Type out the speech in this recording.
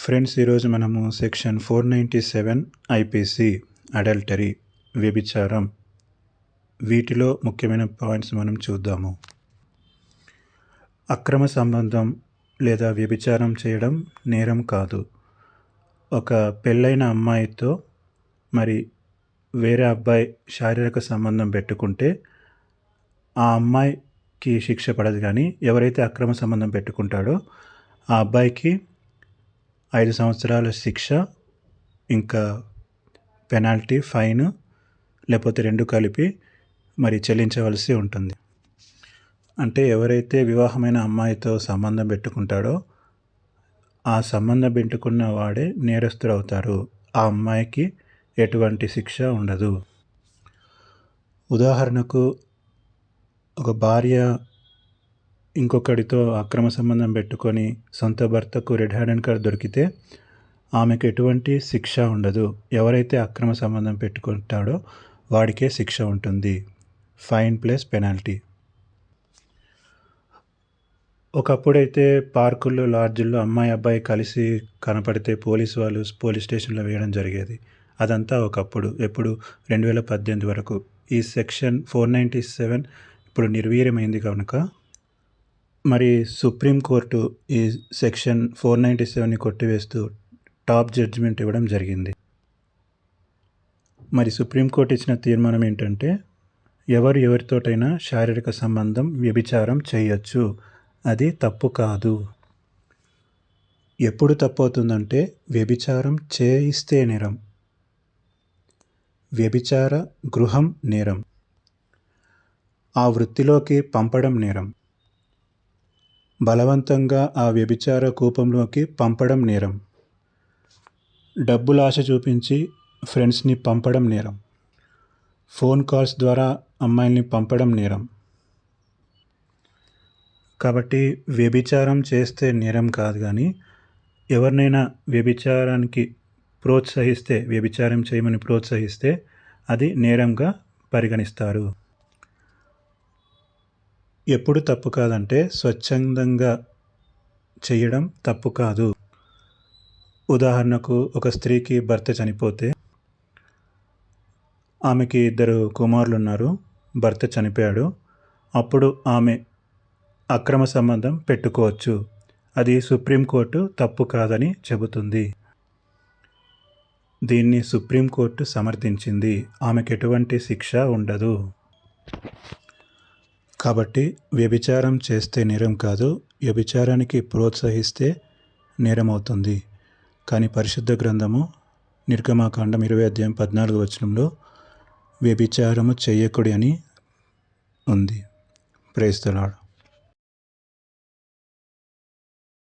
Friends, ఈరోజు మనము section 497 IPC adultery వ్యభిచారం వీటిలో ముఖ్యమైన పాయింట్స్ మనం చూద్దాము. అక్రమ సంబంధం లేదా వ్యభిచారం చేయడం నేరం కాదు. ఒక పెళ్ళైన అమ్మాయితో మరి వేరే అబ్బాయి శారీరక సంబంధం పెట్టుకుంటే ఆ అమ్మాయికి శిక్ష పడదు, కానీ ఎవరైతే అక్రమ సంబంధం పెట్టుకుంటాడో ఆ అబ్బాయికి 5 సంవత్సరాల శిక్ష, ఇంకా పెనాల్టీ, ఫైన్, లేకపోతే రెండు కలిపి మరి చెల్లించవలసి ఉంటుంది. అంటే ఎవరైతే వివాహమైన అమ్మాయితో సంబంధం పెట్టుకుంటాడో ఆ సంబంధం పెట్టుకున్న వాడే నేరస్తుడవుతారు. ఆ అమ్మాయికి ఎటువంటి శిక్ష ఉండదు. ఉదాహరణకు, ఒక భార్య ఇంకొకడితో అక్రమ సంబంధం పెట్టుకొని సొంత భర్తకు రెడ్ హ్యాండెడ్ కార్డ్ దొరికితే ఆమెకు ఎటువంటి శిక్ష ఉండదు. ఎవరైతే అక్రమ సంబంధం పెట్టుకుంటాడో వాడికే శిక్ష ఉంటుంది, ఫైన్ ప్లస్ పెనాల్టీ. ఒకప్పుడైతే పార్కుల్లో, లాడ్జిల్లో అమ్మాయి అబ్బాయి కలిసి కనపడితే పోలీస్ స్టేషన్లో వేయడం జరిగేది. అదంతా ఒకప్పుడు, ఎప్పుడు 2018 వరకు. ఈ సెక్షన్ 497 ఇప్పుడు నిర్వీర్యమైంది కనుక మరి సుప్రీంకోర్టు ఈ సెక్షన్ 497ని కొట్టివేస్తూ టాప్ జడ్జిమెంట్ ఇవ్వడం జరిగింది. మరి సుప్రీంకోర్టు ఇచ్చిన తీర్మానం ఏంటంటే, ఎవరితోటైనా శారీరక సంబంధం, వ్యభిచారం చేయొచ్చు, అది తప్పు కాదు. ఎప్పుడు తప్పు అవుతుందంటే వ్యభిచారం చేయిస్తే నేరం, వ్యభిచార గృహం నేరం, ఆ వృత్తిలోకి పంపడం నేరం, బలవంతంగా ఆ వ్యభిచార కూపంలోకి పంపడం నేరం, డబ్బుల ఆశ చూపించి ఫ్రెండ్స్ని పంపడం నేరం, ఫోన్ కాల్స్ ద్వారా అమ్మాయిల్ని పంపడం నేరం. కాబట్టి వ్యభిచారం చేస్తే నేరం కాదు, కానీ ఎవరినైనా వ్యభిచారానికి ప్రోత్సహిస్తే, వ్యభిచారం చేయమని ప్రోత్సహిస్తే అది నేరంగా పరిగణిస్తారు. ఎప్పుడు తప్పు కాదంటే స్వచ్ఛందంగా చేయడం తప్పు కాదు. ఉదాహరణకు, ఒక స్త్రీకి భర్త చనిపోతే ఆమెకి 2 కుమారులు ఉన్నారు, భర్త చనిపోయాడు, అప్పుడు ఆమె అక్రమ సంబంధం పెట్టుకోవచ్చు. అది సుప్రీంకోర్టు తప్పు కాదని చెబుతుంది. దీన్ని సుప్రీంకోర్టు సమర్థించింది. ఆమెకు ఎటువంటి శిక్ష ఉండదు. కాబట్టి వ్యభిచారం చేస్తే నేరం కాదు, వ్యభిచారానికి ప్రోత్సహిస్తే నేరం అవుతుంది. కానీ పరిశుద్ధ గ్రంథము నిర్గమాకాండం 20:14 వ్యభిచారము చెయ్యకుడి అని ఉంది. Praise the lord.